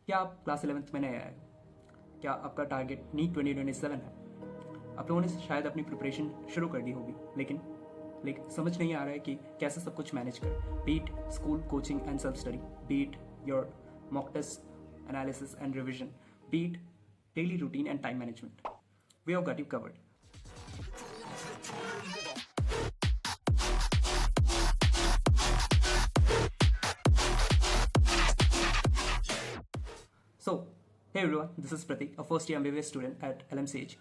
क्या आप class 11th में नए आए हो? क्या आपका टारगेट नीट 2027 है? आप लोगों ने शायद अपनी प्रिपरेशन शुरू कर दी होगी, लेकिन समझ नहीं आ रहा है कि कैसे सब कुछ मैनेज कर, beat school coaching and self study, beat your mock test analysis and revision, beat daily routine and time management. We have got you covered. So hey everyone, this is Prateek, a first year MBBS student at LMCH.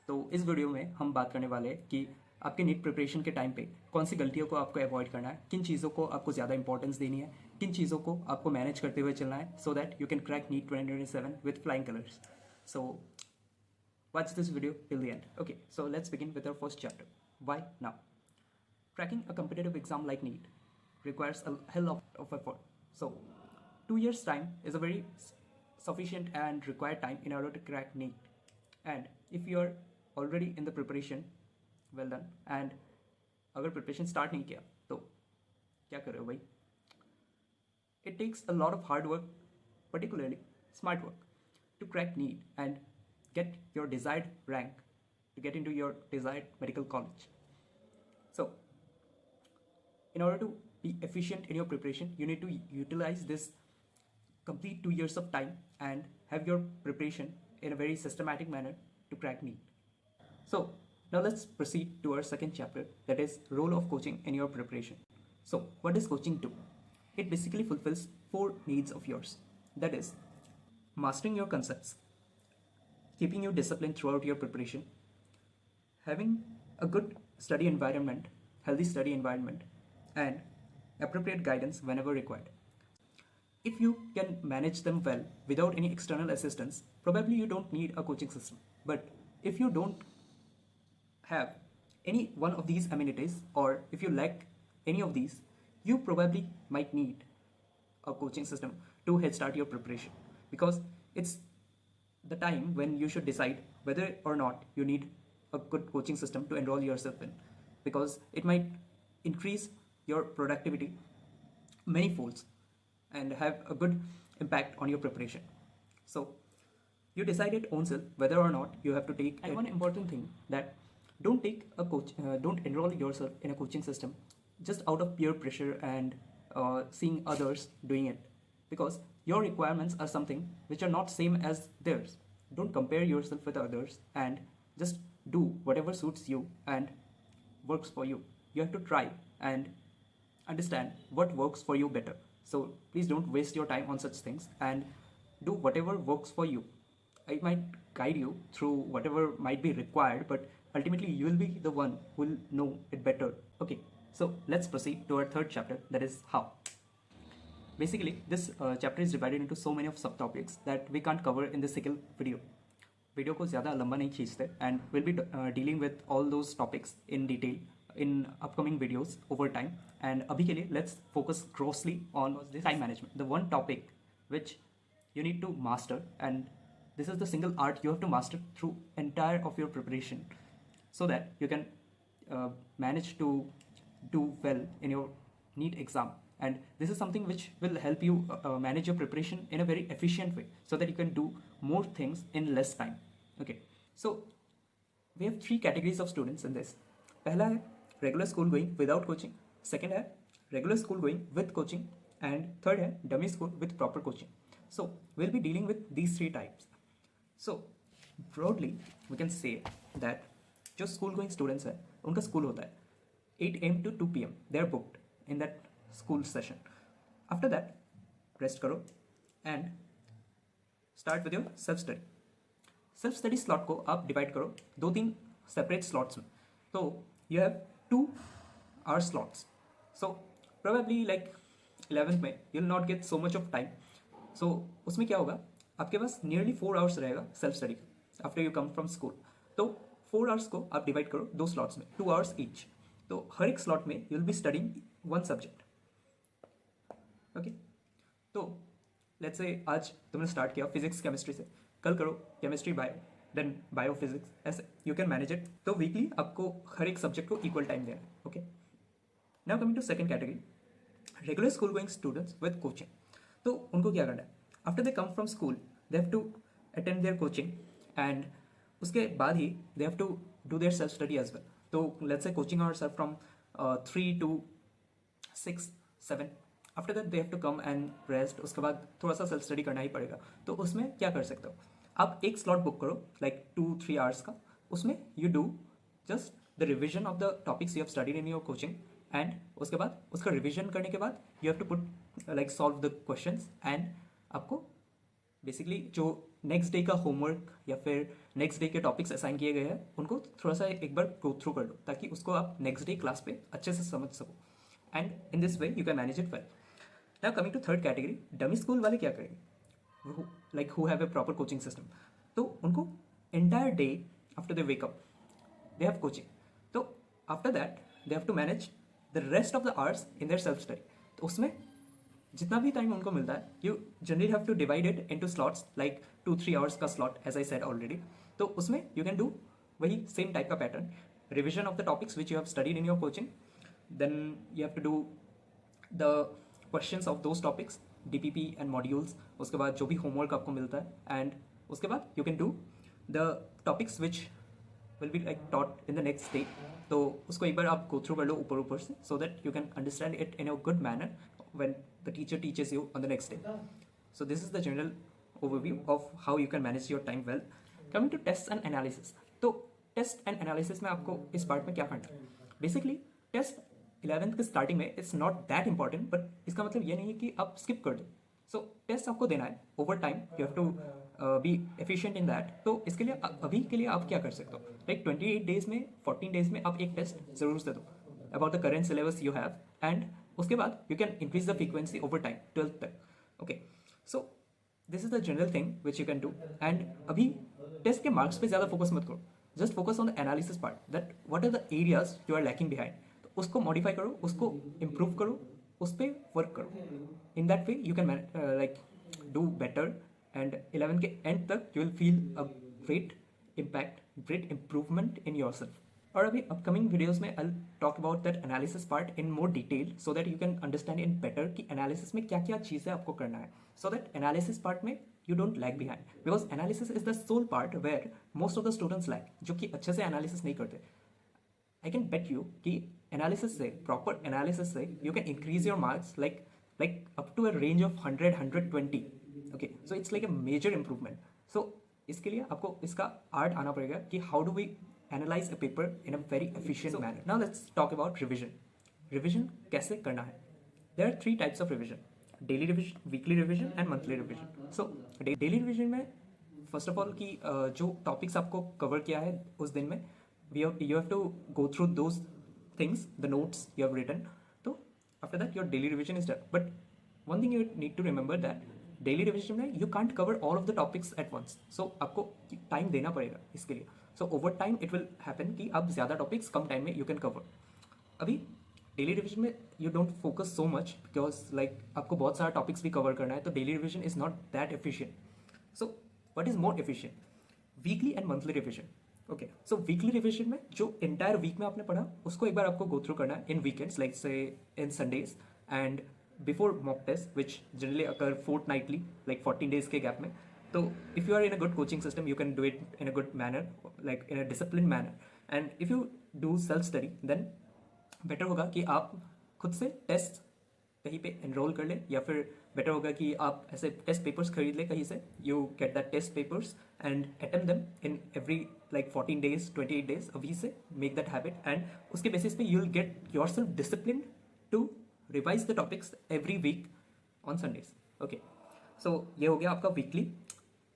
तो इस video में हम बात करने वाले हैं कि आपके नीट प्रिपरेशन के टाइम पे कौन सी गलतियों को आपको अवॉइड करना है, किन चीज़ों को आपको ज़्यादा इंपॉर्टेंस देनी है, किन चीज़ों को आपको मैनेज करते हुए चलना है, so that you can crack NEET 2027 with flying colours. So watch this video till the end. Okay, so let's begin with our first chapter. Why now? Cracking a competitive exam like NEET requires a hell of effort. So 2 years time is a very sufficient and required time in order to crack NEET. And if you are already in the preparation, well done. And अगर preparation start नहीं किया तो क्या कर रहे हो भाई? It takes a lot of hard work, particularly smart work, to crack NEET and get your desired rank to get into your desired medical college. So, in order to be efficient in your preparation, you need to utilize this complete 2 years of time and have your preparation in a very systematic manner to crack NEET. So, now let's proceed to our second chapter, that is role of coaching in your preparation. So, what does coaching do? It basically fulfills 4 needs of yours. That is mastering your concepts, keeping you disciplined throughout your preparation, having a good study environment, healthy study environment, and appropriate guidance whenever required. If you can manage them well without any external assistance, probably you don't need a coaching system. But if you don't have any one of these amenities, or if you lack any of these, you probably might need a coaching system to head start your preparation, because it's the time when you should decide whether or not you need a good coaching system to enroll yourself in, because it might increase your productivity many folds and have a good impact on your preparation. So you decide it own self whether or not you have to take. And one important thing, that don't enroll yourself in a coaching system just out of peer pressure and seeing others doing it, because your requirements are something which are not same as theirs. Don't compare yourself with others and just do whatever suits you and works for you. You have to try and understand what works for you better. So please don't waste your time on such things and do whatever works for you. It might guide you through whatever might be required, but ultimately you will be the one who will know it better. Okay, so let's proceed to our third chapter, that is how. Basically, this chapter is divided into so many of subtopics that we can't cover in this single video. Video को ज़्यादा लंबा नहीं खींचते, and will be dealing with all those topics in detail in upcoming videos over time. And अभी के लिए let's focus grossly on this time management, the one topic which you need to master, and this is the single art you have to master through entire of your preparation, so that you can manage to do well in your NEET exam. And this is something which will help you manage your preparation in a very efficient way, so that you can do more things in less time. Okay, so we have 3 categories of students in this. पहला है regular school going without coaching, second है regular school going with coaching, and third है dummy school with proper coaching. So we'll be dealing with these 3 types. So broadly we can say that जो school going students है उनका school होता है 8 AM to 2 PM. They are booked in that school session. After that rest करो and start with your self study. Self study slot को आप divide करो 2-3 separate slots में. तो you have 2 hour slots. So probably like 11th में you will not get so much of time. So उसमें क्या होगा, आपके पास नियरली 4 आवर्स रहेगा सेल्फ स्टडी का after you come from school. तो 4 आवर्स को आप डिवाइड करो 2 स्लॉट्स में, 2 आवर्स ईच. तो हर एक स्लॉट में you will be studying 1 subject. Okay, तो लेट्स से आज तुमने स्टार्ट किया फिजिक्स केमिस्ट्री से, कल करो chemistry bio, then bio physics, ऐसे यू कैन मैनेज इट. तो वीकली आपको हर एक सब्जेक्ट को इक्वल टाइम देना है. Okay, now coming to second category, regular school going students with coaching. तो उनको क्या करना है, after they come from school they have to attend their coaching and उसके बाद ही they have to do their self study as well. तो let's say coaching hours are from 3 to 6, 7. After that they have to come and rest. उसके बाद थोड़ा सा self study करना ही पड़ेगा. तो उसमें क्या कर सकते हो आप, एक स्लॉट बुक करो लाइक 2-3 आवर्स का. उसमें you do just the revision of the topics you have studied in your coaching and उसके बाद उसका रिविजन करने के बाद you have to put like solve the questions and आपको बेसिकली जो नेक्स्ट डे का होमवर्क या फिर नेक्स्ट डे के टॉपिक्स असाइन किए गए हैं उनको थोड़ा सा एक बार गो थ्रू कर लो ताकि उसको आप नेक्स्ट डे क्लास पे अच्छे से समझ सको and in this way you can manage it well. Now coming to third category, dummy school वाले क्या करेंगे, like who have a proper coaching system. तो उनको entire day after they wake up they have coaching. तो after that they have to manage the rest of the hours in their self study. तो उसमें जितना भी time उनको मिलता है you generally have to divide it into slots like 2-3 hours का slot as I said already. तो उसमें यू कैन डू वही सेम टाइप का pattern, revision of the topics which you have studied in your coaching, then you have to do the questions of those topics, DPP and modules. उसके बाद जो भी homework आपको मिलता है and उसके बाद you can do the topics which will be like taught in the next day. तो उसको एक बार आप गो थ्रू कर लो ऊपर ऊपर से सो that you can understand it in a good manner when the teacher teaches you on the next day. So this is the general overview of how you can manage your time well. Coming to tests and analysis. तो test and analysis में आपको इस part में क्या करना है, basically test 11th के starting में it's not that important, but इसका मतलब ये नहीं है कि आप स्किप कर दो. सो टेस्ट आपको देना है over time, you have to be efficient in that. तो इसके लिए अभी के लिए आप क्या कर सकते हो, लाइक 28 डेज में 14 डेज में आप एक टेस्ट जरूर दे दो about the current syllabus you have and उसके बाद you can increase the frequency over time 12th तक. Okay, so this is the general thing which you can do. And अभी टेस्ट के मार्क्स पे ज़्यादा फोकस मत करो, just focus on the analysis part, that what are the areas you are lacking behind. तो उसको modify करो, उसको इम्प्रूव करो, उस पर वर्क करो. In that way you can like do better and 11 के एंड तक you will feel a great impact, great improvement in your self. और अभी अपकमिंग वीडियोस में I talk about that analysis part in more detail so that you can understand in better कि analysis में क्या क्या चीज़ें आपको करना है, सो दैट एनालिसिस पार्ट में you don't lag behind, because analysis is the sole part where most of the students lag, जो कि अच्छे से एनालिसिस नहीं करते. आई कैन बेट यू कि एनालिसिस से, प्रॉपर एनालिसिस से you can increase your marks like up to a range of 100-120. Okay, so it's like a major improvement. सो इसके लिए आपको इसका आर्ट आना पड़ेगा कि how do we analyze a paper in a very efficient manner. Now let's talk about revision. Revision कैसे करना है? There are 3 types of revision: daily revision, weekly revision and monthly revision. So daily revision में first of all कि जो topics आपको cover किया है उस दिन में you have to go through those things, the notes you have written. तो after that your daily revision is done. But one thing you need to remember that daily revision में you can't cover all of the topics at once. So आपको time देना पड़ेगा इसके लिए. So over time it will happen कि आप ज़्यादा topics कम time में यू कैन कवर. अभी डेली रिविजन में you don't focus so much because like आपको बहुत सारा टॉपिक्स भी कवर करना है, तो daily revision is not that efficient. So what is more efficient, weekly and monthly revision. Okay, so weekly revision में जो एंटायर वीक में आपने पढ़ा उसको एक बार आपको गो थ्रू करना है इन weekends, like say in Sundays and before mock test which generally occur fortnightly like 14 days के गैप में. So if you are in a good coaching system, you can do it in a good manner, like in a disciplined manner. And if you do self study, then better होगा कि आप खुद से test कहीं पे enrol कर ले, या फिर बेटर होगा कि आप ऐसे टेस्ट पेपर्स खरीद ले कहीं से. You get that test papers and attempt them in every like 14 days, 28 days अभी से मेक दैट हैबिट. एंड उसके बेसिस पे you will get your self discipline to revise the topics every week on Sundays. Okay, so ये हो गया आपका weekly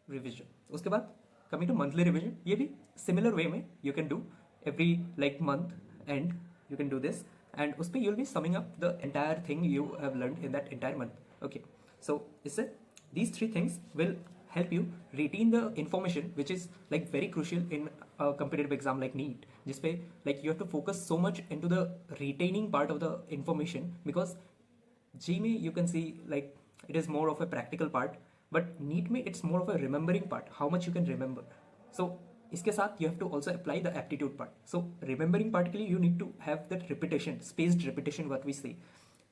revision. उसके बाद कमिंग टू मंथली रिविजन, ये भी सिमिलर वे में you can do every like month and you can do this and उस पर you will be summing up the entire thing you have learn in that entire month. Okay, so इससे these 3 things will help you retain the information which is like very crucial in a competitive exam like NEET, जिसपे like you have to focus so much into the retaining part of the information, because G में you can see like it is more of a practical part, but NEET में it's more of a remembering part, how much you can remember. So इसके साथ you have to also apply the aptitude part. So remembering part के लिए you need to have that repetition, spaced repetition what we say.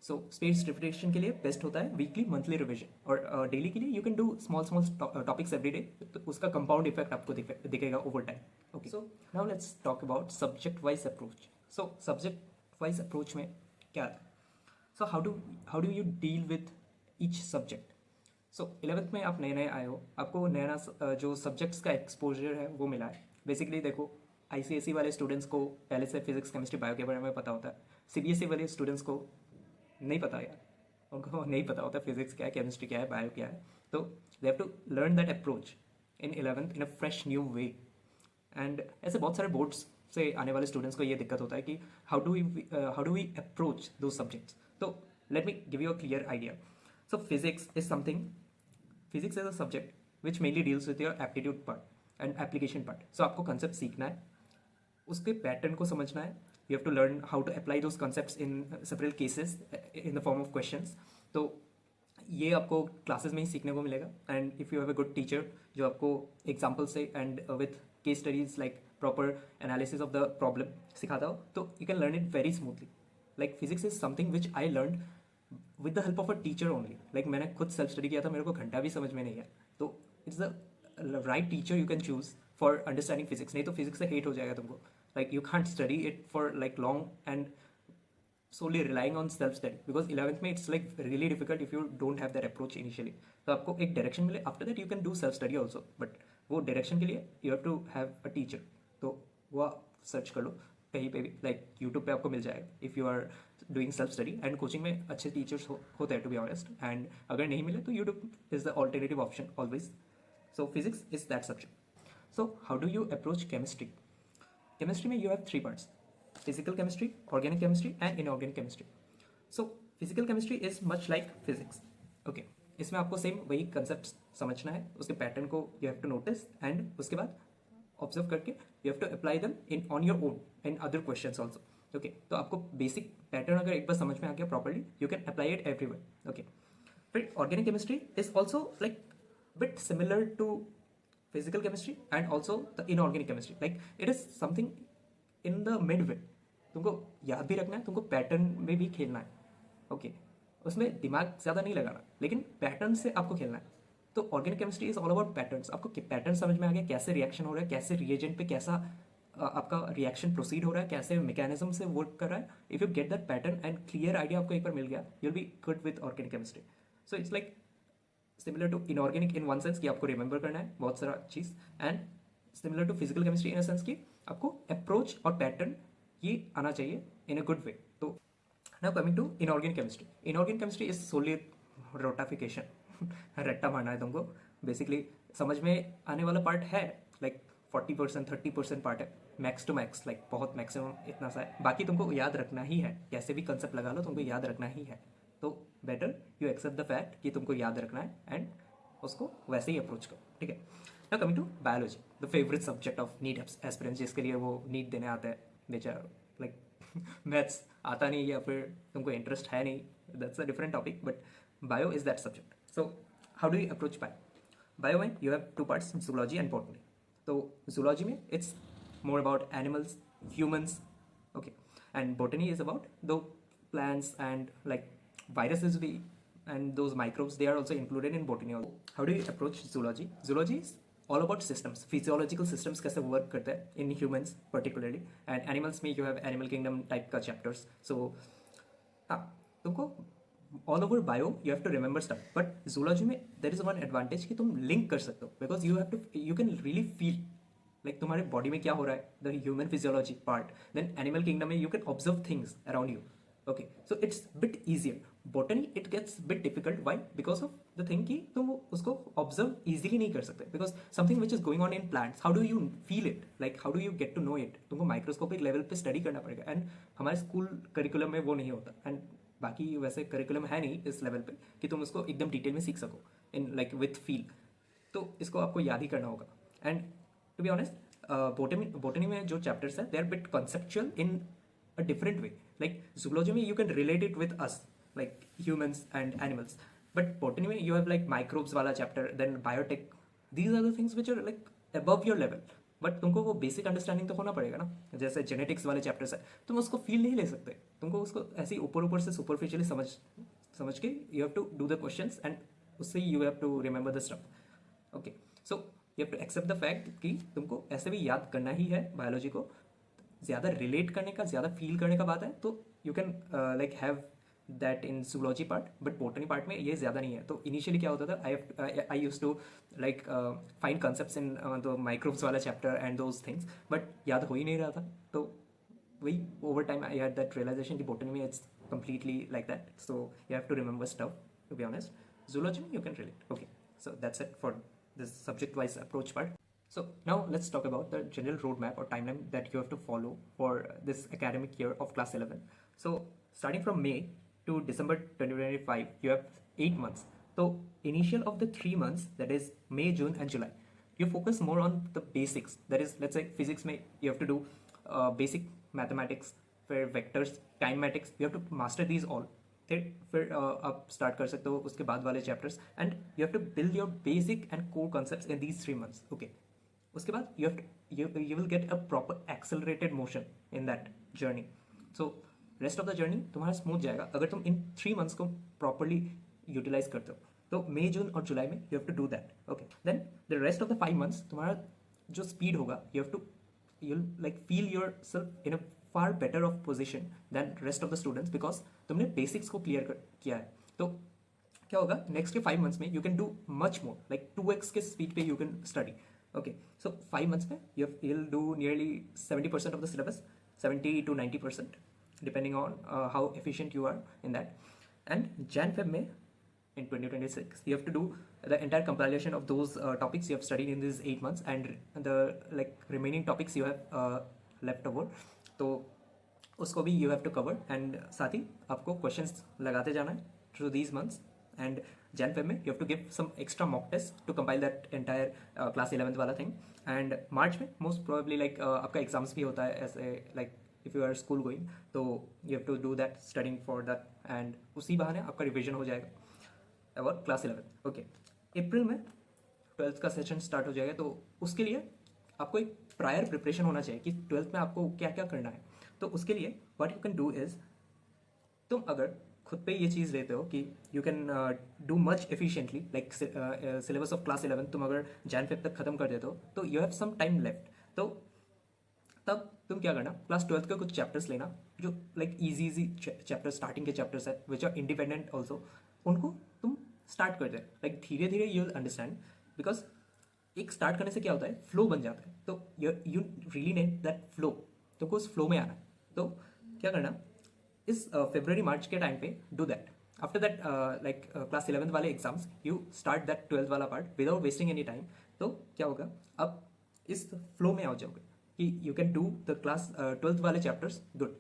So space repetition के लिए best होता है weekly monthly revision, और daily के लिए you can do small small topics every day, तो उसका कंपाउंड इफेक्ट आपको दिखेगा over time. Okay, so now let's talk about subject wise approach. So subject wise approach में क्या है? सो how do you deal with each subject? So 11th में आप नए नए आए हो, आपको नया नया जो सब्जेक्ट्स का एक्सपोजर है वो मिला है। बेसिकली देखो, आईसीएसई वाले स्टूडेंट्स को पहले से फिजिक्स केमिस्ट्री बायो के बारे में पता होता है, सीबीएसई वाले स्टूडेंट्स को नहीं पता यार, उनको नहीं पता होता फिजिक्स क्या है, केमिस्ट्री क्या है, बायो क्या है। तो they have to learn that approach in 11th in a fresh new way. And ऐसे बहुत सारे बोर्ड्स से आने वाले स्टूडेंट्स को ये दिक्कत होता है कि हाउ डू वी अप्रोच दो सब्जेक्ट्स। तो let me give you a clear idea. So physics is something, physics is a subject which mainly deals with your aptitude part and application part. So आपको concept सीखना है, उसके pattern को समझना है, you have to learn how to apply those concepts in several cases in the form of questions. तो ये आपको क्लासेस में ही सीखने को मिलेगा। And if you have a good teacher जो आपको एग्जाम्पल से and with case studies like proper analysis of the problem सिखाता हो, तो you can learn it very smoothly. Like physics is something which I learn with the help of a teacher only. Like मैंने खुद self study किया था, मेरे को घंटा भी समझ में नहीं आया। तो it's the right teacher you can choose for understanding physics, नहीं तो फिजिक्स से हेट हो जाएगा तुमको। Like you can't study it for like long and solely relying on self study, because 11th में it's like really difficult if you don't have that approach initially। तो आपको एक डायरेक्शन मिले, after that you can do self study also, but वो direction के लिए you have to have a teacher. तो वो आप सर्च कर लो कहीं पे भी, लाइक यूट्यूब पे आपको मिल जाएगा if you are doing self study. And coaching में अच्छे टीचर्स होते हैं टू बी ऑनेस्ट, एंड अगर नहीं मिले तो YouTube is the alternative option always. So physics is that subject. So how do you approach chemistry? Chemistry में you have 3 parts: physical chemistry, organic chemistry and inorganic chemistry. So physical chemistry is much like physics. Okay, इसमें आपको same वही concept समझना है, उसके pattern को you have to notice, and उसके बाद ऑब्जर्व करके you have to apply them in on your own in other questions also. Okay, तो आपको बेसिक पैटर्न अगर एक बार समझ में आ गया properly, you can apply it everywhere. Okay, फिर organic chemistry is also like bit similar to physical chemistry and also the inorganic chemistry, like it is something in the midway। तुमको याद भी रखना है, तुमको पैटर्न में भी खेलना है। ओके, उसमें दिमाग ज़्यादा नहीं लगाना, लेकिन पैटर्न से आपको खेलना है। तो organic chemistry is all about patterns. आपको पैटर्न समझ में आ गया, कैसे रिएक्शन हो रहा है, कैसे रिएजेंट पे कैसा आपका रिएक्शन प्रोसीड हो रहा है, कैसे मैकेनिज्म से वर्क कर रहा है। If you get that pattern and clear idea आपको एक बार मिल गया, you will be good with organic chemistry. So it's like similar to inorganic in one sense कि आपको रिमेंबर करना है बहुत सारा चीज़, and similar to physical chemistry in a sense कि आपको अप्रोच और पैटर्न ये आना चाहिए इन अ गुड वे। तो now coming to inorganic chemistry. Inorganic chemistry is solely rotafication रट्टा मारना है तुमको। बेसिकली समझ में आने वाला पार्ट है लाइक 40% 30% पार्ट है मैक्स टू मैक्स, लाइक बहुत मैक्सिमम इतना सा है। बाकी तुमको याद रखना ही है, कैसे भी कंसेप्ट लगा लो तुमको याद रखना ही है। तो better you accept the fact कि तुमको याद रखना है एंड उसको वैसे ही अप्रोच करो, ठीक है। Now coming to biology, the favourite subject of NEET aspirants, जिसके लिए वो नीट देने आते हैं बेचारा। लाइक मैथ्स आता नहीं या फिर तुमको इंटरेस्ट है नहीं, that's a different topic, but bio is that subject. So how do you approach bio? Bio में you have 2 parts, zoology and botany. तो जूलॉजी में it's more about animals, humans, okay, and botany is about the plants and like viruses we and those microbes, they are also included in botany also. How do you approach zoology? Zoology is all about systems, physiological systems कैसे work करते हैं in humans particularly, and animals में you have animal kingdom type का chapters। So हाँ, तुमको all over bio you have to remember stuff, but zoology में there is one advantage कि तुम link कर सकते हो, because you can really feel like तुम्हारे बॉडी में क्या हो रहा है, the human physiology part. Then animal kingdom में you can observe things around you. Okay, so it's bit easier. Botany it gets bit difficult, why? Because of the thing कि तुम उसको ऑब्जर्व ईजिली नहीं कर सकते, because something which is going on in plants, how do you feel it, like how do you get to know it, तुमको microscopic level पे study करना पड़ेगा, एंड हमारे स्कूल करिकुलम में वो नहीं होता, एंड बाकी वैसे करिकुलम है नहीं इस लेवल पे कि तुम उसको एकदम डिटेल में सीख सको इन लाइक विथ फील। तो इसको आपको याद ही करना होगा। And to be honest, botany में जो चैप्टर्स है they are bit conceptual in a different way. Like zoology में you can relate it with us like humans and animals, but botany में यू हैव लाइक माइक्रोब्स वाला chapter, then biotech, these are the things which are like above your level, but तुमको वो basic understanding तो होना पड़ेगा ना। जैसे genetics वाले चैप्टर्स है, तुम उसको फील नहीं ले सकते, तुमको उसको ऐसे ही ऊपर ऊपर से सुपरफिशियली समझ के you have to do the questions and उससे you have to remember the stuff. Okay, so you have to accept the fact कि तुमको ऐसे भी याद करना ही है बायोलॉजी को। ज़्यादा रिलेट करने का, ज़्यादा फील करने का बात है तो you can like have that in zoology part, but botany part में ये ज़्यादा नहीं है। तो इनिशियली क्या होता था, I use to like find concepts in the microbes वाला chapter and those things, but याद हो ही नहीं रहा था। तो वही over time I had that realization कि बॉटनी में it's completely like that, so you have to remember stuff, to be honest. Zoology you can relate. Okay, so that's it for this subject wise approach part. So now let's talk about the general roadmap or timeline that you have to follow for this academic year of class 11. So starting from May to December 2025 you have 8 months. So initial of the 3 months, that is May, June and July, you focus more on the basics. That is, let's say physics में you have to do basic mathematics, फिर vectors, kinematics, you have to master these all. फिर आप start कर सकते हो उसके बाद वाले chapters and you have to build your basic and core concepts in these 3 months। Okay, उसके बाद you will get a proper accelerated motion in that journey. So rest of the journey तुम्हारा smooth जाएगा अगर तुम इन 3 months को properly utilise करते हो। तो मई, जून और जुलाई में you have to do that. Okay, then the rest of the 5 months तुम्हारा जो स्पीड होगा, you like feel yourself in a far better of position than rest of the students because तुमने basics को clear किया है। तो क्या होगा, नेक्स्ट के 5 months में you can do much more, like 2x के speed पे you can study। okay, so 5 months में you'll do nearly 70% of the syllabus, 70 to 90% depending on how efficient you are in that। and Jan-Feb में in 2026 you have to do the entire compilation of those topics you have studied in these 8 months and the like remaining topics you have left over, तो उसको भी you have to cover. And साथ ही आपको questions लगाते जाना है through these months. And Jan-Feb में you have to give some extra mock test to compile that entire class 11th वाला थिंग। एंड मार्च में मोस्ट प्रोबेबली लाइक आपका एग्जाम्स भी होता है ऐसे, like if you are school going तो you have to do that studying for that and उसी बहाने आपका रिविजन हो जाएगा अबाउट क्लास 11। ओके, अप्रैल में 12th का सेशन स्टार्ट हो जाएगा, तो उसके लिए आपको एक प्रायर प्रिपरेशन होना चाहिए कि 12th में आपको क्या क्या करना है। तो उसके लिए what you can do is, तुम अगर खुद पे ये चीज़ लेते हो कि you can do much efficiently, like syllabus of class 11 तुम अगर Jan-Feb तक खत्म कर देते हो तो you have some time left. तो तब तुम क्या करना, क्लास 12th के कुछ चैप्टर्स लेना जो लाइक इजी चैप्टर, स्टार्टिंग के चैप्टर्स है विच आर इंडिपेंडेंट ऑल्सो, उनको तुम स्टार्ट कर दे। लाइक धीरे धीरे यू विल अंडरस्टैंड, बिकॉज एक स्टार्ट करने से क्या होता है, फ्लो बन जाता है। तो you really need that flow, तुमको उस फ्लो में आना है। तो क्या करना, इस February March के टाइम पे do that. After that like class 11th वाले exams you start that 12th वाला part without wasting any time. तो क्या होगा, अब इस फ्लो में आ जाओगे कि you can do the class 12th वाले चैप्टर्स गुड।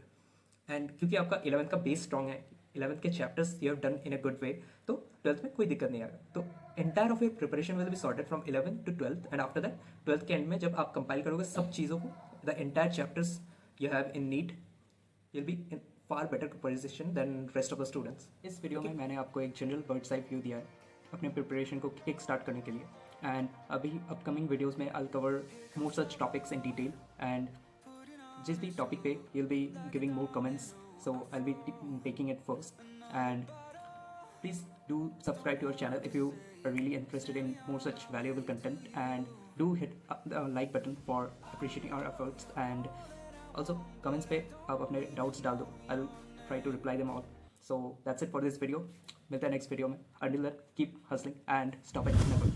एंड क्योंकि आपका 11th का बेस स्ट्रॉन्ग है, 11th के chapters you have done in a good way, तो 12th में कोई दिक्कत नहीं आएगा। तो entire of your preparation will be sorted from 11th to 12th and after that 12th के एंड में जब आप कंपाइल करोगे सब चीज़ों को, the entire chapters you have in NEET, you'll be in far better position than rest of the students। इस video में मैंने आपको एक जनरल बर्ड्स आई व्यू दिया है अपने प्रिपरेशन को किक स्टार्ट करने के लिए। एंड अभी अपकमिंग वीडियोस में I'll cover more such topics in detail, and जिस भी टॉपिक पे you'll be giving more comments, so I'll be taking it first। and please do subscribe to our channel if you are really interested in more such valuable content, and do hit the like button for appreciating our efforts। and also comments पे आप अपने doubts डाल दो, I'll try to reply them all। so that's it for this video, मिलते हैं next video में। until then keep hustling and stop it never।